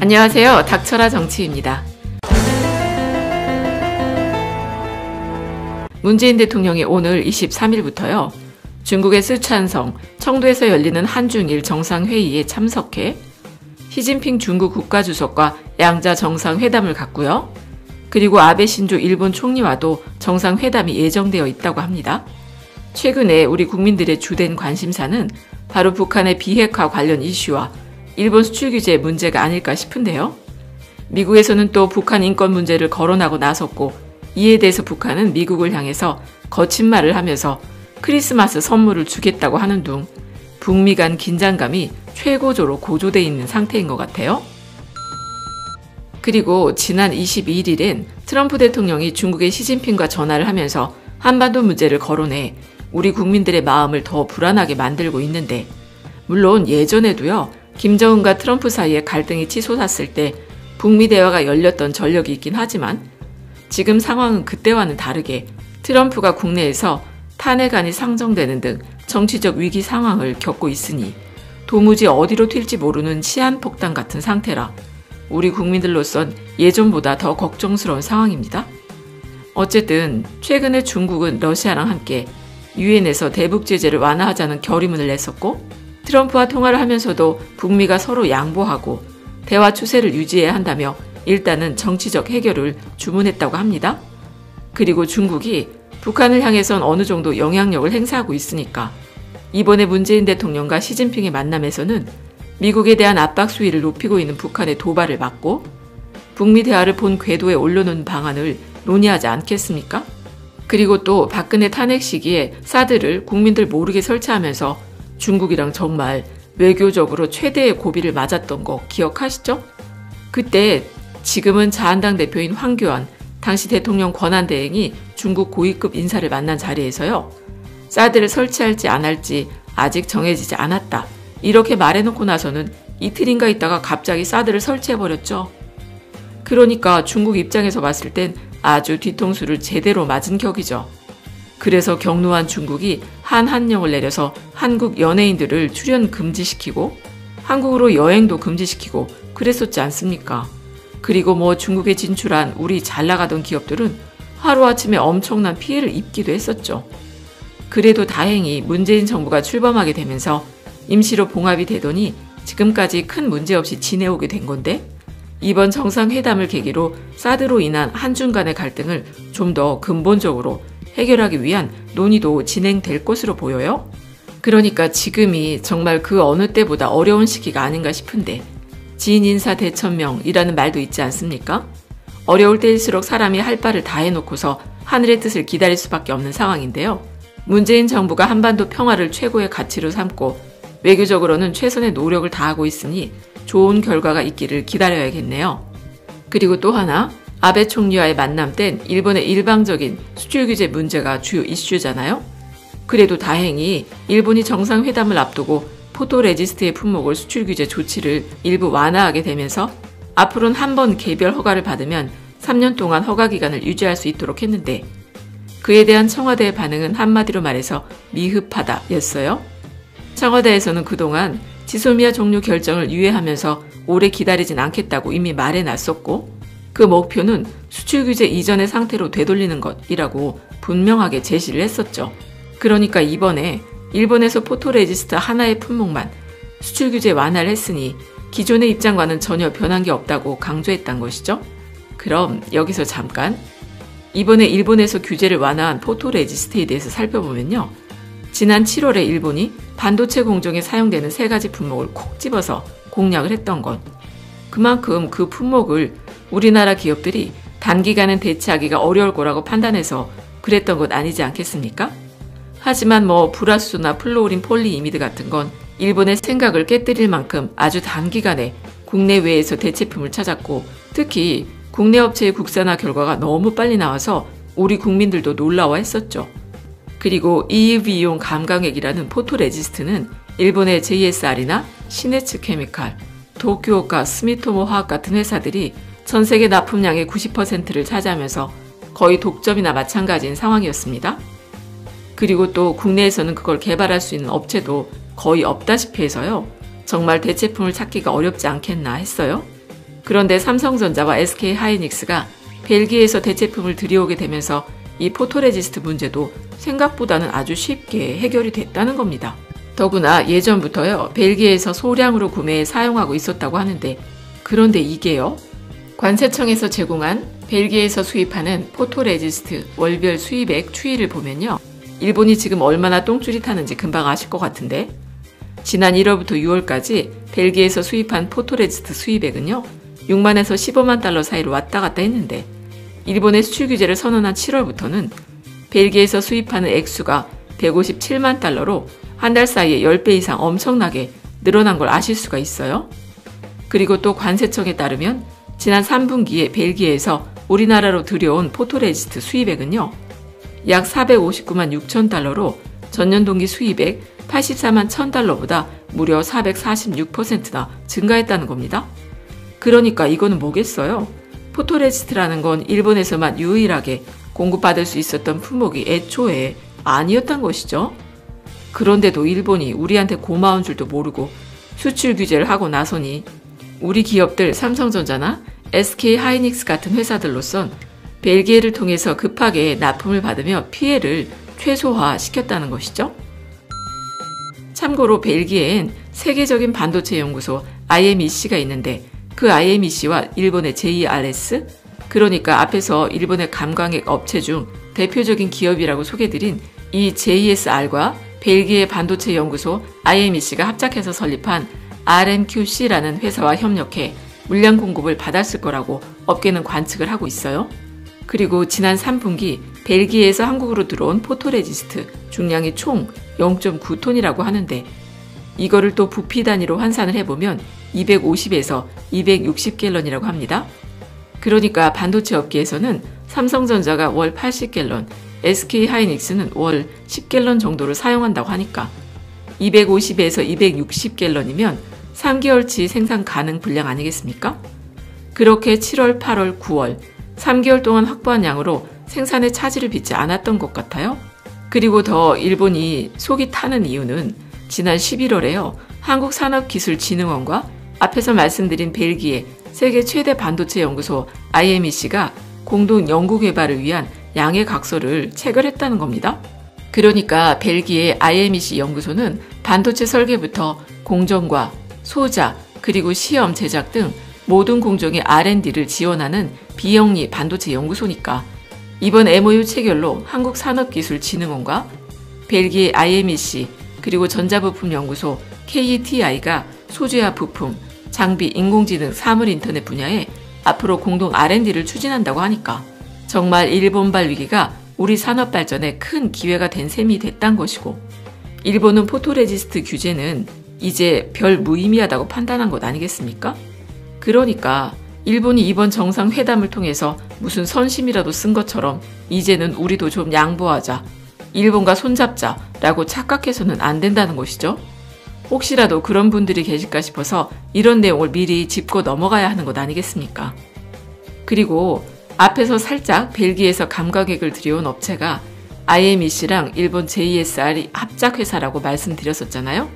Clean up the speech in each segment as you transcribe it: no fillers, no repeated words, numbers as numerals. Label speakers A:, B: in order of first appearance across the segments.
A: 안녕하세요. 닥쳐라 정치입니다. 문재인 대통령이 오늘 23일부터요. 중국의 쓰촨성, 청도에서 열리는 한중일 정상회의에 참석해 시진핑 중국 국가주석과 양자 정상회담을 갖고요. 그리고 아베 신조 일본 총리와도 정상회담이 예정되어 있다고 합니다. 최근에 우리 국민들의 주된 관심사는 바로 북한의 비핵화 관련 이슈와 일본 수출 규제 문제가 아닐까 싶은데요. 미국에서는 또 북한 인권 문제를 거론하고 나섰고, 이에 대해서 북한은 미국을 향해서 거친 말을 하면서 크리스마스 선물을 주겠다고 하는 둥 북미 간 긴장감이 최고조로 고조돼 있는 상태인 것 같아요. 그리고 지난 22일엔 트럼프 대통령이 중국의 시진핑과 전화를 하면서 한반도 문제를 거론해 우리 국민들의 마음을 더 불안하게 만들고 있는데, 물론 예전에도요, 김정은과 트럼프 사이에 갈등이 치솟았을 때 북미 대화가 열렸던 전력이 있긴 하지만, 지금 상황은 그때와는 다르게 트럼프가 국내에서 탄핵안이 상정되는 등 정치적 위기 상황을 겪고 있으니 도무지 어디로 튈지 모르는 시한폭탄 같은 상태라 우리 국민들로선 예전보다 더 걱정스러운 상황입니다. 어쨌든 최근에 중국은 러시아랑 함께 유엔에서 대북 제재를 완화하자는 결의문을 냈었고, 트럼프와 통화를 하면서도 북미가 서로 양보하고 대화 추세를 유지해야 한다며 일단은 정치적 해결을 주문했다고 합니다. 그리고 중국이 북한을 향해선 어느 정도 영향력을 행사하고 있으니까 이번에 문재인 대통령과 시진핑의 만남에서는 미국에 대한 압박 수위를 높이고 있는 북한의 도발을 막고 북미 대화를 본 궤도에 올려놓은 방안을 논의하지 않겠습니까? 그리고 또 박근혜 탄핵 시기에 사드를 국민들 모르게 설치하면서 중국이랑 정말 외교적으로 최대의 고비를 맞았던 거 기억하시죠? 그때 지금은 자한당 대표인 황교안 당시 대통령 권한대행이 중국 고위급 인사를 만난 자리에서요. 사드를 설치할지 안 할지 아직 정해지지 않았다, 이렇게 말해놓고 나서는 이틀인가 있다가 갑자기 사드를 설치해버렸죠. 그러니까 중국 입장에서 봤을 땐 아주 뒤통수를 제대로 맞은 격이죠. 그래서 경노한 중국이 한한령을 내려서 한국 연예인들을 출연 금지시키고 한국으로 여행도 금지시키고 그랬었지 않습니까? 그리고 중국에 진출한 우리 잘 나가던 기업들은 하루아침에 엄청난 피해를 입기도 했었죠. 그래도 다행히 문재인 정부가 출범하게 되면서 임시로 봉합이 되더니 지금까지 큰 문제 없이 지내오게 된 건데, 이번 정상회담을 계기로 사드로 인한 한중 간의 갈등을 좀 더 근본적으로 해결하기 위한 논의도 진행될 것으로 보여요. 그러니까 지금이 정말 그 어느 때보다 어려운 시기가 아닌가 싶은데, 진인사 대천명이라는 말도 있지 않습니까? 어려울 때일수록 사람이 할 바를 다 해놓고서 하늘의 뜻을 기다릴 수밖에 없는 상황인데요. 문재인 정부가 한반도 평화를 최고의 가치로 삼고 외교적으로는 최선의 노력을 다하고 있으니 좋은 결과가 있기를 기다려야겠네요. 그리고 또 하나, 아베 총리와의 만남 땐 일본의 일방적인 수출 규제 문제가 주요 이슈잖아요. 그래도 다행히 일본이 정상회담을 앞두고 포토레지스트의 품목을 수출 규제 조치를 일부 완화하게 되면서 앞으로는 한 번 개별 허가를 받으면 3년 동안 허가 기간을 유지할 수 있도록 했는데, 그에 대한 청와대의 반응은 한마디로 말해서 미흡하다 였어요. 청와대에서는 그동안 지소미아 종료 결정을 유예하면서 오래 기다리진 않겠다고 이미 말해놨었고, 그 목표는 수출 규제 이전의 상태로 되돌리는 것이라고 분명하게 제시를 했었죠. 그러니까 이번에 일본에서 포토레지스트 하나의 품목만 수출 규제 완화를 했으니 기존의 입장과는 전혀 변한 게 없다고 강조했단 것이죠. 그럼 여기서 잠깐, 이번에 일본에서 규제를 완화한 포토레지스트에 대해서 살펴보면요. 지난 7월에 일본이 반도체 공정에 사용되는 3가지 품목을 콕 집어서 공략을 했던 건 그만큼 그 품목을 우리나라 기업들이 단기간은 대체하기가 어려울 거라고 판단해서 그랬던 것 아니지 않겠습니까? 하지만 불화수소나 플로우린 폴리이미드 같은 건 일본의 생각을 깨뜨릴 만큼 아주 단기간에 국내외에서 대체품을 찾았고, 특히 국내 업체의 국산화 결과가 너무 빨리 나와서 우리 국민들도 놀라워했었죠. 그리고 EUV용 감광액이라는 포토레지스트는 일본의 JSR이나 시네츠 케미칼, 도쿄오카 스미토모 화학 같은 회사들이 전 세계 납품량의 90%를 차지하면서 거의 독점이나 마찬가지인 상황이었습니다. 그리고 또 국내에서는 그걸 개발할 수 있는 업체도 거의 없다시피 해서요. 정말 대체품을 찾기가 어렵지 않겠나 했어요. 그런데 삼성전자와 SK하이닉스가 벨기에에서 대체품을 들여오게 되면서 이 포토레지스트 문제도 생각보다는 아주 쉽게 해결이 됐다는 겁니다. 더구나 예전부터요, 벨기에에서 소량으로 구매해 사용하고 있었다고 하는데, 그런데 이게요, 관세청에서 제공한 벨기에에서 수입하는 포토레지스트 월별 수입액 추이를 보면요, 일본이 지금 얼마나 똥줄이 타는지 금방 아실 것 같은데, 지난 1월부터 6월까지 벨기에에서 수입한 포토레지스트 수입액은요, 6만에서 15만 달러 사이로 왔다 갔다 했는데, 일본의 수출 규제를 선언한 7월부터는 벨기에에서 수입하는 액수가 157만 달러로 한 달 사이에 10배 이상 엄청나게 늘어난 걸 아실 수가 있어요. 그리고 또 관세청에 따르면 지난 3분기에 벨기에에서 우리나라로 들여온 포토레지스트 수입액은요, 약 459만 6천 달러로 전년 동기 수입액 84만 1천 달러보다 무려 446%나 증가했다는 겁니다. 그러니까 이거는 뭐겠어요? 포토레지스트라는 건 일본에서만 유일하게 공급받을 수 있었던 품목이 애초에 아니었던 것이죠. 그런데도 일본이 우리한테 고마운 줄도 모르고 수출 규제를 하고 나서니 우리 기업들 삼성전자나 SK하이닉스 같은 회사들로선 벨기에를 통해서 급하게 납품을 받으며 피해를 최소화시켰다는 것이죠. 참고로 벨기에엔 세계적인 반도체 연구소 IMEC가 있는데, 그 IMEC와 일본의 JRS, 그러니까 앞에서 일본의 감광액 업체 중 대표적인 기업이라고 소개드린 이 JSR과 벨기에 반도체 연구소 IMEC가 합작해서 설립한 RMQC라는 회사와 협력해 물량 공급을 받았을 거라고 업계는 관측을 하고 있어요. 그리고 지난 3분기 벨기에에서 한국으로 들어온 포토레지스트 중량이 총 0.9톤이라고 하는데, 이거를 또 부피 단위로 환산을 해보면 250에서 260갤런이라고 합니다. 그러니까 반도체 업계에서는 삼성전자가 월 80갤런, SK하이닉스는 월 10갤런 정도를 사용한다고 하니까 250에서 260갤런이면 3개월치 생산 가능 분량 아니겠습니까? 그렇게 7월, 8월, 9월 3개월 동안 확보한 양으로 생산에 차질을 빚지 않았던 것 같아요. 그리고 더 일본이 속이 타는 이유는 지난 11월에요. 한국산업기술진흥원과 앞에서 말씀드린 벨기에 세계 최대 반도체 연구소 IMEC가 공동 연구 개발을 위한 양해 각서를 체결했다는 겁니다. 그러니까 벨기에 IMEC 연구소는 반도체 설계부터 공정과 소자, 그리고 시험 제작 등 모든 공정의 R&D를 지원하는 비영리 반도체 연구소니까 이번 MOU 체결로 한국산업기술진흥원과 벨기에 IMEC 그리고 전자부품연구소 KETI가 소재와 부품, 장비, 인공지능, 사물인터넷 분야에 앞으로 공동 R&D를 추진한다고 하니까 정말 일본발 위기가 우리 산업 발전에 큰 기회가 된 셈이 됐단 것이고, 일본은 포토레지스트 규제는 이제 별 무의미하다고 판단한 것 아니겠습니까? 그러니까 일본이 이번 정상회담을 통해서 무슨 선심이라도 쓴 것처럼 이제는 우리도 좀 양보하자, 일본과 손잡자 라고 착각해서는 안 된다는 것이죠. 혹시라도 그런 분들이 계실까 싶어서 이런 내용을 미리 짚고 넘어가야 하는 것 아니겠습니까? 그리고 앞에서 살짝 벨기에에서 감광액을 들여온 업체가 IMEC랑 일본 JSR이 합작회사라고 말씀드렸었잖아요.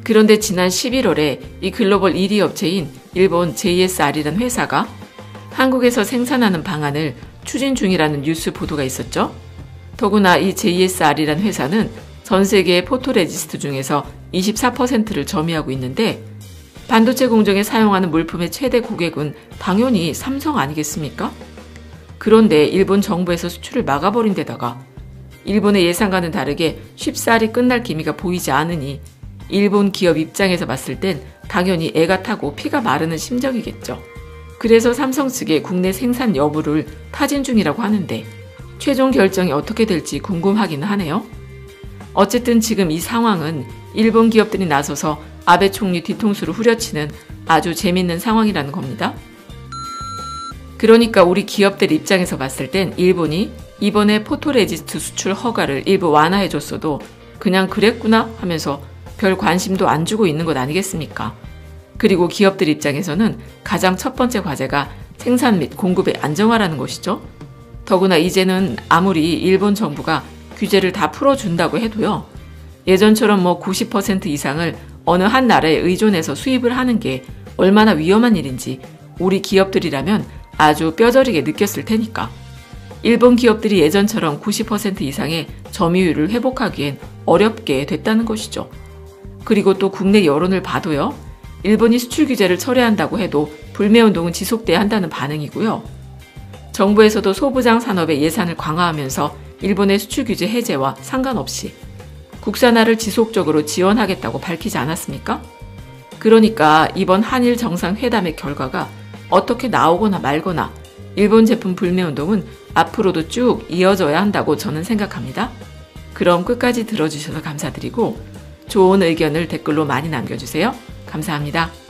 A: 그런데 지난 11월에 이 글로벌 1위 업체인 일본 JSR이라는 회사가 한국에서 생산하는 방안을 추진 중이라는 뉴스 보도가 있었죠. 더구나 이 JSR이라는 회사는 전 세계의 포토레지스트 중에서 24%를 점유하고 있는데, 반도체 공정에 사용하는 물품의 최대 고객은 당연히 삼성 아니겠습니까? 그런데 일본 정부에서 수출을 막아버린 데다가 일본의 예상과는 다르게 쉽사리 끝날 기미가 보이지 않으니 일본 기업 입장에서 봤을 땐 당연히 애가 타고 피가 마르는 심정이겠죠. 그래서 삼성 측의 국내 생산 여부를 타진 중이라고 하는데 최종 결정이 어떻게 될지 궁금하기는 하네요. 어쨌든 지금 이 상황은 일본 기업들이 나서서 아베 총리 뒤통수를 후려치는 아주 재밌는 상황이라는 겁니다. 그러니까 우리 기업들 입장에서 봤을 땐 일본이 이번에 포토레지스트 수출 허가를 일부 완화해줬어도 그냥 그랬구나 하면서 별 관심도 안 주고 있는 것 아니겠습니까? 그리고 기업들 입장에서는 가장 첫 번째 과제가 생산 및 공급의 안정화라는 것이죠. 더구나 이제는 아무리 일본 정부가 규제를 다 풀어준다고 해도요, 예전처럼 90% 이상을 어느 한 나라에 의존해서 수입을 하는 게 얼마나 위험한 일인지 우리 기업들이라면 아주 뼈저리게 느꼈을 테니까. 일본 기업들이 예전처럼 90% 이상의 점유율을 회복하기엔 어렵게 됐다는 것이죠. 그리고 또 국내 여론을 봐도요. 일본이 수출 규제를 철회한다고 해도 불매운동은 지속돼야 한다는 반응이고요. 정부에서도 소부장 산업의 예산을 강화하면서 일본의 수출 규제 해제와 상관없이 국산화를 지속적으로 지원하겠다고 밝히지 않았습니까? 그러니까 이번 한일 정상회담의 결과가 어떻게 나오거나 말거나 일본 제품 불매운동은 앞으로도 쭉 이어져야 한다고 저는 생각합니다. 그럼 끝까지 들어주셔서 감사드리고 좋은 의견을 댓글로 많이 남겨주세요. 감사합니다.